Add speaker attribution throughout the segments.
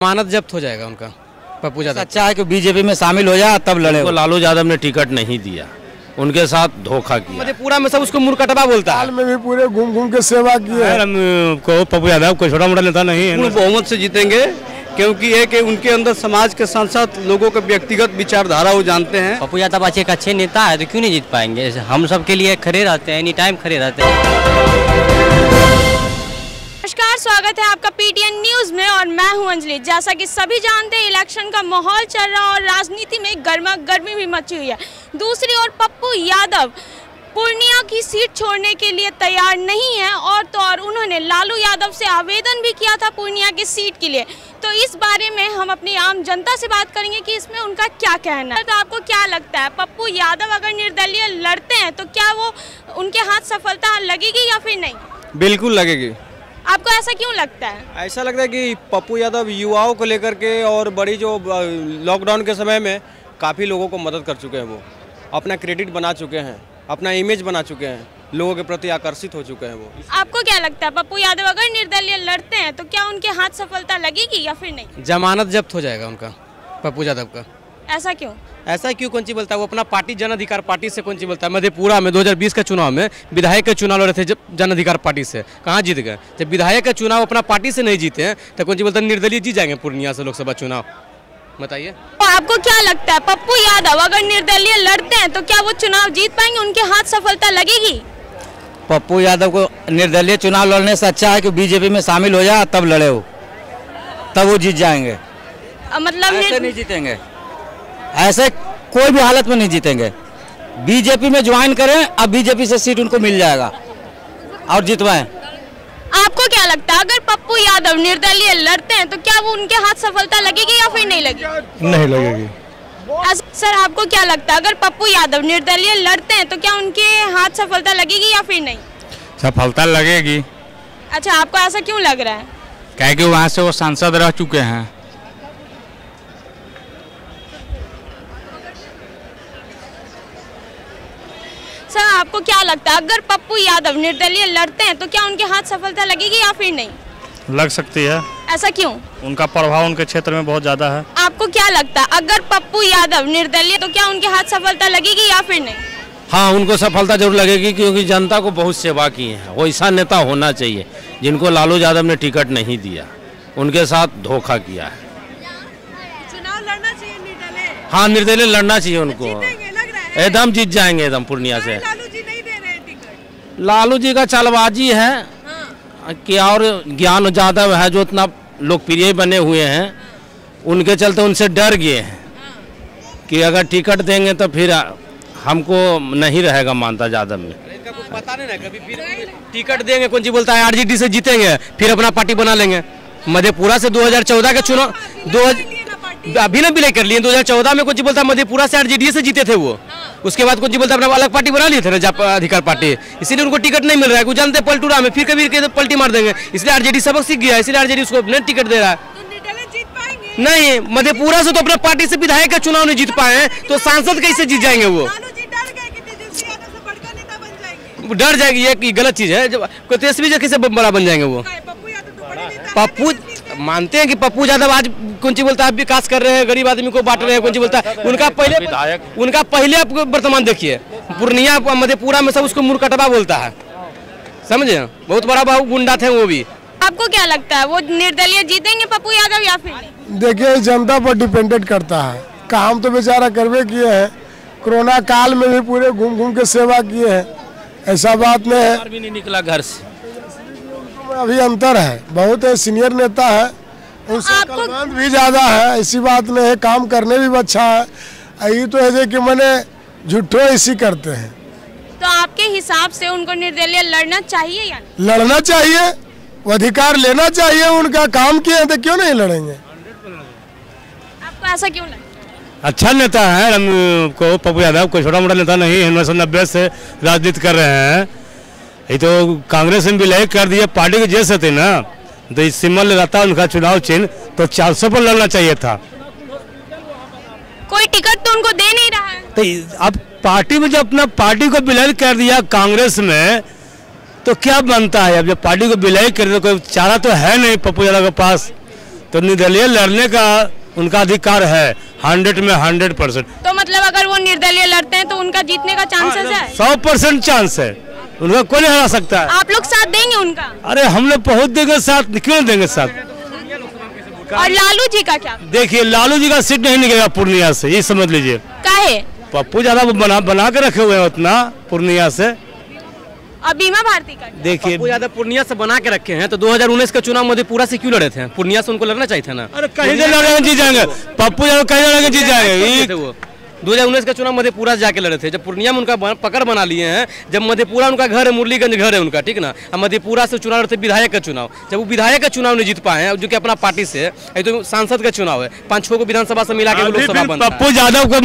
Speaker 1: जमानत जब्त हो जाएगा उनका। पप्पू यादव
Speaker 2: अच्छा है कि बीजेपी में शामिल हो जाए तब लड़े।
Speaker 3: तो लालू यादव ने टिकट नहीं दिया, उनके साथ धोखा किया।
Speaker 1: मधेपुरा में सब उसको मुरकटवा बोलता है।
Speaker 4: हाल में भी पूरे घूम घूम के सेवा की है।
Speaker 3: हमको पप्पू यादव कोई छोटा मोटा नेता नहीं है।
Speaker 5: बहुमत से जीतेंगे क्योंकि ये कि उनके अंदर समाज के साथ साथ लोगों के व्यक्तिगत विचारधारा वो जानते हैं।
Speaker 2: पप्पू यादव अच्छे नेता है तो क्यों नहीं जीत पाएंगे। हम सब के लिए खड़े रहते हैं, एनी टाइम खड़े रहते हैं।
Speaker 6: नमस्कार, स्वागत है आपका पीटीएन न्यूज में और मैं हूं अंजलि। जैसा कि सभी जानते हैं, इलेक्शन का माहौल चल रहा और राजनीति में गर्मा गर्मी भी मची हुई है। दूसरी ओर पप्पू यादव पूर्णिया की सीट छोड़ने के लिए तैयार नहीं है और तो और उन्होंने लालू यादव से आवेदन भी किया था पूर्णिया की सीट के लिए। तो इस बारे में हम अपनी आम जनता से बात करेंगे कि इसमें उनका क्या कहना है। तो आपको क्या लगता है, पप्पू यादव अगर निर्दलीय लड़ते हैं तो क्या वो उनके हाथ सफलता लगेगी या फिर नहीं?
Speaker 5: बिल्कुल लगेगी।
Speaker 6: आपको ऐसा क्यों लगता है?
Speaker 5: ऐसा लगता है कि पप्पू यादव युवाओं को लेकर के और बड़ी जो लॉकडाउन के समय में काफ़ी लोगों को मदद कर चुके हैं। वो अपना क्रेडिट बना चुके हैं, अपना इमेज बना चुके हैं, लोगों के प्रति आकर्षित हो चुके हैं वो।
Speaker 6: आपको क्या लगता है, पप्पू यादव अगर निर्दलीय लड़ते हैं तो क्या उनके हाथ सफलता लगेगी या फिर नहीं?
Speaker 1: जमानत जब्त हो जाएगा उनका, पप्पू यादव का।
Speaker 6: ऐसा क्यों?
Speaker 1: ऐसा क्यों कौन सी बोलता है? वो अपना पार्टी जन अधिकार पार्टी से कौन सी बोलता है। मधेपुरा में 2020 के चुनाव में विधायक के चुनाव लड़े थे जब जन अधिकार पार्टी से, कहाँ जीत गए? जब विधायक का चुनाव अपना पार्टी से नहीं जीते हैं तो कौन सी बोलता है निर्दलीय जीत जाएंगे पूर्णिया से लोकसभा चुनाव? बताइए।
Speaker 6: तो आपको क्या लगता है, पप्पू यादव अगर निर्दलीय लड़ते हैं तो क्या वो चुनाव जीत पाएंगे? उनके हाथ सफलता लगेगी?
Speaker 2: पप्पू यादव को निर्दलीय चुनाव लड़ने से अच्छा है कि बीजेपी में शामिल हो जाए तब लड़े हो, तब वो जीत जाएंगे।
Speaker 6: मतलब
Speaker 2: ऐसे नहीं जीतेंगे, ऐसे कोई भी हालत में नहीं जीतेंगे। बीजेपी में ज्वाइन करें, अब बीजेपी से सीट उनको मिल जाएगा और जितवाएं।
Speaker 6: आपको क्या लगता है, अगर पप्पू यादव निर्दलीय लड़ते हैं तो क्या वो उनके हाथ सफलता लगेगी या फिर नहीं लगेगी?
Speaker 4: नहीं लगेगी।
Speaker 6: सर, आपको क्या लगता है, अगर पप्पू यादव निर्दलीय लड़ते हैं तो क्या उनके हाथ सफलता लगेगी या फिर नहीं?
Speaker 3: सफलता लगेगी।
Speaker 6: अच्छा, आपको ऐसा क्यों लग रहा है?
Speaker 3: क्या कि वहाँ से वो सांसद रह चुके हैं।
Speaker 6: सर, आपको क्या लगता है, अगर पप्पू यादव निर्दलीय लड़ते हैं तो क्या उनके हाथ सफलता लगेगी या फिर नहीं?
Speaker 3: लग सकती है।
Speaker 6: ऐसा क्यों?
Speaker 3: उनका प्रभाव उनके क्षेत्र में बहुत ज़्यादा है।
Speaker 6: आपको क्या लगता है, अगर पप्पू यादव निर्दलीय तो क्या उनके हाथ सफलता लगेगी या फिर नहीं?
Speaker 3: हाँ, उनको सफलता जरूर लगेगी क्योंकि जनता को बहुत सेवा की है। वो ऐसा नेता होना चाहिए जिनको लालू यादव ने टिकट नहीं दिया, उनके साथ धोखा किया है।
Speaker 6: चुनाव लड़ना चाहिए निर्दलीय।
Speaker 3: हाँ, निर्दलीय लड़ना चाहिए उनको। एकदम जीत जाएंगे एकदम पूर्णिया से।
Speaker 6: लालू जी नहीं दे रहे टिकट।
Speaker 3: लालू जी का चालबाजी है कि और ज्ञान यादव है जो इतना लोकप्रिय बने हुए हैं, उनके चलते उनसे डर गए हैं कि अगर टिकट देंगे तो फिर हमको नहीं रहेगा मानता यादव में।
Speaker 1: इनका कुछ पता नहीं ना, कभी फिर टिकट देंगे कौन सी बोलता है आरजेडी से जीतेंगे फिर अपना पार्टी बना लेंगे। मधेपुरा से 2014 के चुनाव अभी ना विलय कर लिए। 2014 में कुछ बोलता मधेपुरा से आरजेडी से जीते थे वो। उसके बाद कुछ बोलता अपना अलग पार्टी बना लिए थे ना, अधिकार पार्टी, इसीलिए उनको टिकट नहीं मिल रहा है। कुछ जानते पलटूरा में फिर कभी पलटी मार देंगे, इसलिए आरजेडी सबक सीख गया, इसलिए आरजेडी उसको नहीं टिकट दे रहा है। नहीं, मधेपुरा से तो अपना पार्टी से विधायक का चुनाव नहीं जीत पाए तो सांसद कैसे जीत जाएंगे? वो डर जाएगी, ये गलत चीज है। जब तेजस्वी जी कैसे बड़ा बन जाएंगे वो? पप्पू मानते हैं कि पप्पू यादव आज कौन सी बोलता है विकास कर रहे हैं, गरीब आदमी को बांट रहे हैं, कौन सी बोलता है उनका पहले आप वर्तमान देखिए। पूर्णिया मधेपुरा में सब उसको मुरकटवा बोलता है, समझे? बहुत बड़ा बाबू गुंडा थे वो भी।
Speaker 6: आपको क्या लगता है, वो निर्दलीय जीतेंगे पप्पू यादव या फिर नहीं?
Speaker 4: देखिए, जनता पर डिपेंडेंट करता है। काम तो बेचारा करवे किए हैं, कोरोना काल में भी पूरे घूम घूम के सेवा किए हैं, ऐसा बात नहीं है।
Speaker 3: भी नहीं निकला घर से।
Speaker 4: अभी अंतर है, बहुत है, सीनियर नेता है, उनसे कलबंद भी ज्यादा है, ऐसी बात नहीं है, काम करने भी अच्छा है। ये तो है कि मैंने झूठो ऐसी करते हैं।
Speaker 6: तो आपके हिसाब से उनको निर्दलीय लड़ना चाहिए या नहीं?
Speaker 4: लड़ना चाहिए, अधिकार लेना चाहिए, उनका काम किया है तो क्यों नहीं लड़ेंगे?
Speaker 6: आपको ऐसा क्यों लगता है?
Speaker 3: अच्छा नेता है हमको पप्पू यादव, कोई छोटा मोटा नेता नहीं है। 1990 से राजनीति कर रहे हैं। ये तो कांग्रेस में विलय कर दिया, पार्टी के जैसे थे ना, तो इस सिंबल रहता उनका चुनाव चिन्ह तो 400 पर लड़ना चाहिए था।
Speaker 6: कोई टिकट तो उनको दे नहीं रहा है।
Speaker 3: तो अब पार्टी में जब अपना पार्टी को विलय कर दिया कांग्रेस में तो क्या बनता है? अब जब पार्टी को विलय कर दिया, कोई चारा तो है नहीं पप्पू यादव के पास, तो निर्दलीय लड़ने का उनका अधिकार है 100 में 100%।
Speaker 6: तो मतलब अगर वो निर्दलीय लड़ते हैं तो उनका जीतने का चांसेस है?
Speaker 3: 100% चांस है, उनका कोई नहीं हरा सकता है।
Speaker 6: आप लोग साथ देंगे उनका?
Speaker 3: अरे हम लोग बहुत देंगे साथ, क्यों देंगे साथ।
Speaker 6: और लालू जी का क्या?
Speaker 3: देखिए लालू जी का सीट नहीं निकलेगा पूर्णिया से, ये समझ लीजिए।
Speaker 6: काहे?
Speaker 3: पप्पू यादव बना के रखे हुए हैं उतना पूर्णिया से।
Speaker 6: और बीमा भारती का?
Speaker 3: देखिए
Speaker 1: पप्पू यादव पूर्णिया से बना के रखे हैं, तो 2019 का चुनाव मधेपुरा से क्यों लड़े थे? पूर्णिया से उनको लड़ना चाहिए था ना।
Speaker 3: अरे कहीं से लड़ेंगे जीत जाएंगे, पप्पू यादव कहीं लड़ेंगे जीत जाएंगे।
Speaker 1: वो 2019 का चुनाव मधेपुरा से जाके लड़े थे, जब पूर्णिया में उनका पकड़ बना लिए हैं, जब मधेपुरा उनका घर है, मुरलीगंज घर है उनका, ठीक ना। अब मधेपुरा से चुनाव लड़ते विधायक का चुनाव, जब वो विधायक का चुनाव नहीं जीत पाए हैं, जो कि अपना पार्टी से, ये तो सांसद का चुनाव है, 5-6 को विधानसभा से मिला के लोकसभा बनता है।
Speaker 3: पप्पू यादव को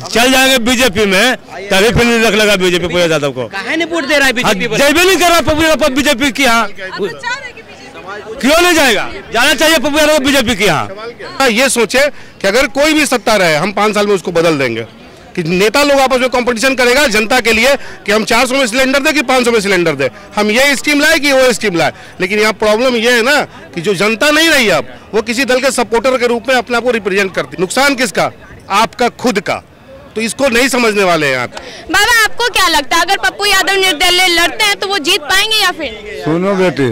Speaker 3: चल जाएंगे बीजेपी में, तभी फिर नहीं रख लगा बीजेपी पप्पू यादव को।
Speaker 1: काहे नहीं वोट दे रहा है बीजेपी?
Speaker 3: जय भी नहीं कर रहा पप्पू यादव बीजेपी की यहाँ, क्यों नहीं जाएगा? जाना चाहिए पप्पू यादव बीजेपी की यहाँ।
Speaker 7: ये सोचे कि अगर कोई भी सत्ता रहे हम 5 साल में उसको बदल देंगे, कि नेता लोग आपस में कंपटीशन करेगा जनता के लिए कि हम 400 में सिलेंडर दे कि 500 में सिलेंडर दे, हम ये स्कीम लाए कि वो स्कीम लाए। लेकिन यहाँ प्रॉब्लम ये है ना कि जो जनता नहीं रही अब, वो किसी दल के सपोर्टर के रूप में अपने आप को रिप्रेजेंट करती। नुकसान किसका? आपका खुद का। तो इसको नहीं समझने वाले हैं यहाँ।
Speaker 6: बाबा आपको क्या लगता है, अगर पप्पू यादव निर्दलीय लड़ते हैं तो वो जीत पाएंगे या फिर?
Speaker 8: सुनो बेटी,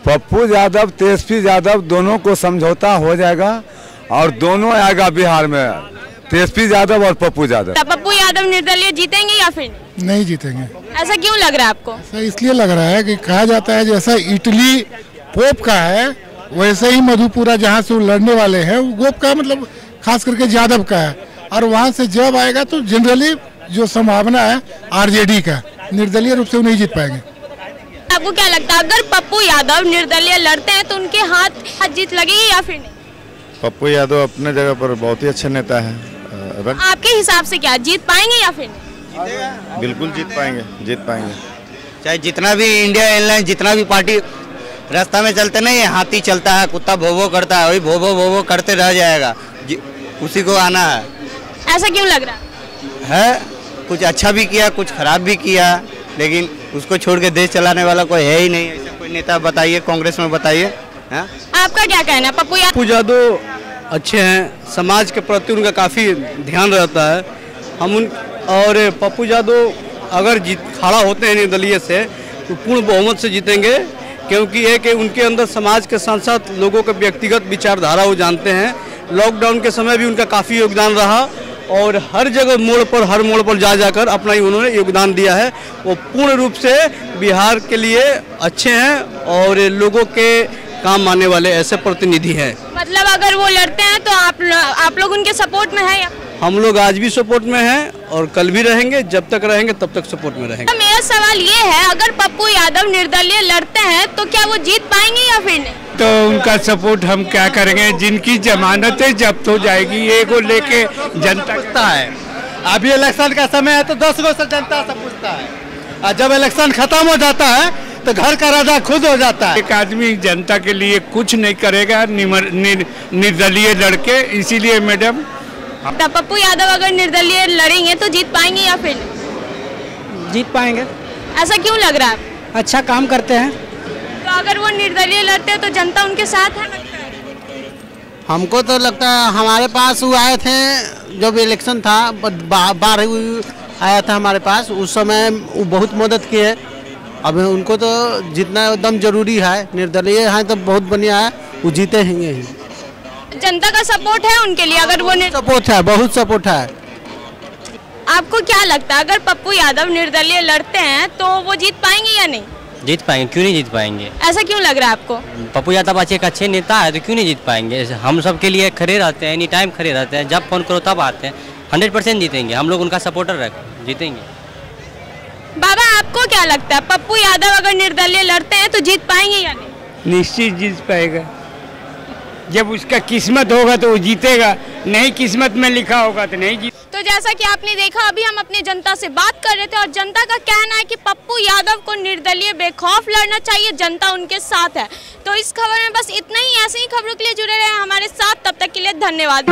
Speaker 8: पप्पू यादव तेजस्वी यादव दोनों को समझौता हो जाएगा और दोनों आएगा बिहार में, तेजस्वी यादव और पप्पू यादव।
Speaker 6: पप्पू यादव निर्दलीय जीतेंगे या फिर
Speaker 4: नहीं जीतेंगे।
Speaker 6: ऐसा क्यों लग रहा है आपको?
Speaker 4: ऐसा इसलिए लग रहा है कि कहा जाता है जैसा इटली पोप का है, वैसे ही मधेपुरा जहाँ से वो लड़ने वाले हैं वो गोप का, मतलब खास करके यादव का है। और वहाँ से जब आएगा तो जनरली जो संभावना है आरजेडी का, निर्दलीय रूप से वो नहीं जीत पाएंगे।
Speaker 6: आपको क्या लगता है, अगर पप्पू यादव निर्दलीय लड़ते हैं तो उनके हाथ जीत लगेगी या फिर नहीं?
Speaker 9: पप्पू यादव अपने जगह पर बहुत ही अच्छे नेता है।
Speaker 6: आपके हिसाब से क्या जीत पाएंगे या फिर नहीं?
Speaker 9: बिल्कुल जीत पाएंगे।
Speaker 2: चाहे जितना भी इंडिया एयरलाइन जितना भी पार्टी रास्ता में चलते नहीं, हाथी चलता है, कुत्ता भोभो करता है, वही भोभो करते रह जाएगा, उसी को आना है।
Speaker 6: ऐसा क्यों लग रहा
Speaker 2: है? कुछ अच्छा भी किया, कुछ खराब भी किया, लेकिन उसको छोड़ के देश चलाने वाला कोई है ही नहीं। ऐसा कोई नेता बताइए, कांग्रेस में बताइए।
Speaker 6: आपका क्या कहना है? पप्पू
Speaker 5: यादव अच्छे हैं, समाज के प्रति उनका काफ़ी ध्यान रहता है। और पप्पू यादव अगर खड़ा होते हैं निर्दलीय से तो पूर्ण बहुमत से जीतेंगे, क्योंकि ये कि उनके अंदर समाज के साथ साथ लोगों के व्यक्तिगत विचारधारा वो जानते हैं। लॉकडाउन के समय भी उनका काफ़ी योगदान रहा और हर जगह हर मोड़ पर जाकर अपना ही उन्होंने योगदान दिया है। वो पूर्ण रूप से बिहार के लिए अच्छे हैं और लोगों के काम आने वाले ऐसे प्रतिनिधि हैं।
Speaker 6: मतलब अगर वो लड़ते हैं तो आप लोग उनके सपोर्ट में है या?
Speaker 5: हम लोग आज भी सपोर्ट में हैं और कल भी रहेंगे, जब तक रहेंगे तब तक सपोर्ट में रहेंगे।
Speaker 6: तो मेरा सवाल ये है, अगर पप्पू यादव निर्दलीय लड़ते हैं तो क्या वो जीत पाएंगे या फिर नहीं?
Speaker 10: तो उनका सपोर्ट हम क्या करेंगे, जिनकी जमानतें जब्त हो जाएगी ये को लेके जनता पूछता है।
Speaker 11: अभी इलेक्शन का समय है तो 10 गो से जनता से पूछता है, और जब इलेक्शन खत्म हो जाता है तो घर का राजा खुद हो जाता है।
Speaker 10: एक आदमी जनता के लिए कुछ नहीं करेगा निर्दलीय लड़के, इसीलिए मैडम
Speaker 6: पप्पू यादव अगर निर्दलीय लड़ेंगे तो जीत पाएंगे या फिर?
Speaker 12: जीत पाएंगे।
Speaker 6: ऐसा क्यों लग रहा है?
Speaker 12: अच्छा काम करते हैं।
Speaker 6: तो अगर वो निर्दलीय लड़ते हैं तो जनता उनके साथ है?
Speaker 11: हमको तो लगता है, हमारे पास वो आए थे जब इलेक्शन था, बार आया था हमारे पास, उस समय वो बहुत मदद किए। अब उनको तो जितना एकदम जरूरी है, निर्दलीय है तो बहुत बढ़िया है, वो जीते हैं।
Speaker 6: जनता का सपोर्ट है उनके लिए? अगर वो
Speaker 11: सपोर्ट है, बहुत सपोर्ट है।
Speaker 6: आपको क्या लगता है, अगर पप्पू यादव निर्दलीय लड़ते हैं तो वो जीत पाएंगे या नहीं?
Speaker 1: जीत पाएंगे, क्यों नहीं जीत पाएंगे?
Speaker 6: ऐसा क्यों लग रहा है आपको?
Speaker 1: पप्पू यादव अच्छे नेता है तो क्यों नहीं जीत पाएंगे? हम सब के लिए खड़े रहते हैं, एनी टाइम खड़े रहते हैं, जब फोन करो तब आते हैं। 100% जीतेंगे, हम लोग उनका सपोर्टर जीतेंगे।
Speaker 6: बाबा आपको क्या लगता है, पप्पू यादव अगर निर्दलीय लड़ते हैं तो जीत पाएंगे या नहीं?
Speaker 10: निश्चित जीत पाएगा। जब उसका किस्मत होगा तो वो जीतेगा, नहीं किस्मत में लिखा होगा तो नहीं जीत।
Speaker 6: तो जैसा कि आपने देखा, अभी हम अपनी जनता से बात कर रहे थे और जनता का कहना है कि पप्पू यादव को निर्दलीय बेखौफ लड़ना चाहिए, जनता उनके साथ है। तो इस खबर में बस इतना ही। ऐसे ही खबरों के लिए जुड़े रहे हमारे साथ, तब तक के लिए धन्यवाद।